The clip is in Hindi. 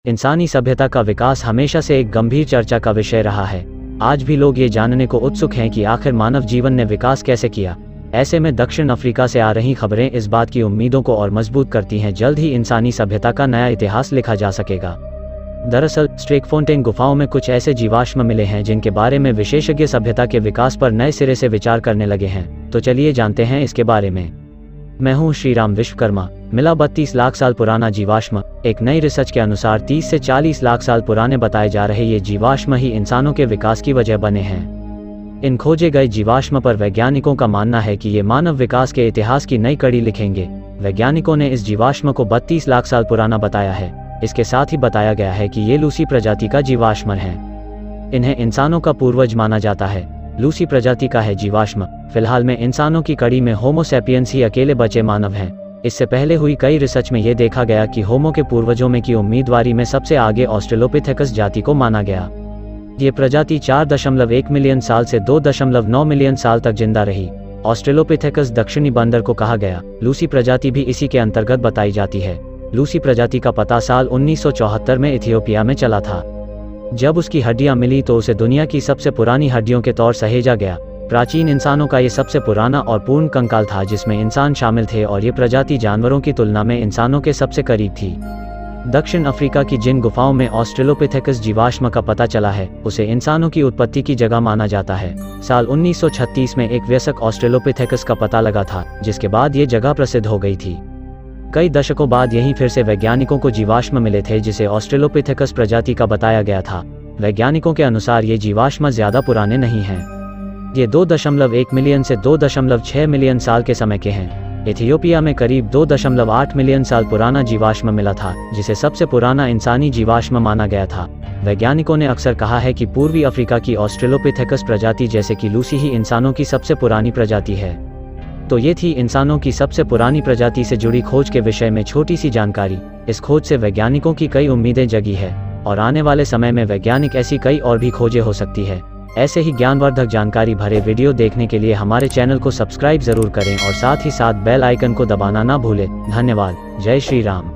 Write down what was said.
इंसानी सभ्यता का विकास हमेशा से एक गंभीर चर्चा का विषय रहा है। आज भी लोग ये जानने को उत्सुक हैं कि आखिर मानव जीवन ने विकास कैसे किया। ऐसे में दक्षिण अफ्रीका से आ रही खबरें इस बात की उम्मीदों को और मजबूत करती हैं, जल्द ही इंसानी सभ्यता का नया इतिहास लिखा जा सकेगा। दरअसल स्ट्रेकफोंटेन गुफाओं में कुछ ऐसे जीवाश्म मिले हैं जिनके बारे में विशेषज्ञ सभ्यता के विकास पर नए सिरे से विचार करने लगे हैं। तो चलिए जानते हैं इसके बारे में। मैं हूं श्रीराम विश्वकर्मा। मिला 32 लाख साल पुराना जीवाश्म। एक नई रिसर्च के अनुसार 30 से 40 लाख साल पुराने बताए जा रहे ये जीवाश्म ही इंसानों के विकास की वजह बने हैं। इन खोजे गए जीवाश्म पर वैज्ञानिकों का मानना है कि ये मानव विकास के इतिहास की नई कड़ी लिखेंगे। वैज्ञानिकों ने इस जीवाश्म को 32 लाख साल पुराना बताया है। इसके साथ ही बताया गया है कि ये लूसी प्रजाति का जीवाश्म है। इन्हें इंसानों का पूर्वज माना जाता है। लूसी प्रजाति का है जीवाश्म। फिलहाल में इंसानों की कड़ी में होमो सैपियंस ही अकेले बचे मानव हैं। इससे पहले हुई कई रिसर्च में ये देखा गया कि होमो के पूर्वजों में की उम्मीदवारी में सबसे आगे ऑस्ट्रेलोपिथेकस जाति को माना गया। ये प्रजाति 4.1 मिलियन साल से 2.9 मिलियन साल तक जिंदा रही। ऑस्ट्रेलोपिथेकस दक्षिणी बंदर को कहा गया। लूसी प्रजाति भी इसी के अंतर्गत बताई जाती है। लूसी प्रजाति का पता साल 1974 में इथियोपिया में चला था। जब उसकी हड्डियां मिली तो उसे दुनिया की सबसे पुरानी हड्डियों के तौर सहेजा गया। प्राचीन इंसानों का ये सबसे पुराना और पूर्ण कंकाल था जिसमें इंसान शामिल थे, और ये प्रजाति जानवरों की तुलना में इंसानों के सबसे करीब थी। दक्षिण अफ्रीका की जिन गुफाओं में ऑस्ट्रेलोपिथेकस जीवाश्म का पता चला है उसे इंसानों की उत्पत्ति की जगह माना जाता है। साल 1936 में एक वयस्क ऑस्ट्रेलोपिथेकस का पता लगा था, जिसके बाद ये जगह प्रसिद्ध हो गई थी। कई दशकों बाद यहीं फिर से वैज्ञानिकों को जीवाश्म मिले थे जिसे ऑस्ट्रेलोपिथेकस प्रजाति का बताया गया था। वैज्ञानिकों के अनुसार ये जीवाश्म ज्यादा पुराने नहीं हैं। ये 2.1 मिलियन से 2.6 मिलियन साल के समय के हैं। इथियोपिया में करीब 2.8 मिलियन साल पुराना जीवाश्म मिला था, जिसे सबसे पुराना इंसानी जीवाश्म माना गया था। वैज्ञानिकों ने अक्सर कहा है कि पूर्वी अफ्रीका की ऑस्ट्रेलोपिथेकस प्रजाति जैसे कि लूसी ही इंसानों की सबसे पुरानी प्रजाति है। तो ये थी इंसानों की सबसे पुरानी प्रजाति से जुड़ी खोज के विषय में छोटी सी जानकारी। इस खोज से वैज्ञानिकों की कई उम्मीदें जगी है, और आने वाले समय में वैज्ञानिक ऐसी कई और भी खोजें हो सकती है। ऐसे ही ज्ञानवर्धक जानकारी भरे वीडियो देखने के लिए हमारे चैनल को सब्सक्राइब जरूर करें और साथ ही साथ बेल आइकन को दबाना ना भूलें। धन्यवाद। जय श्री राम।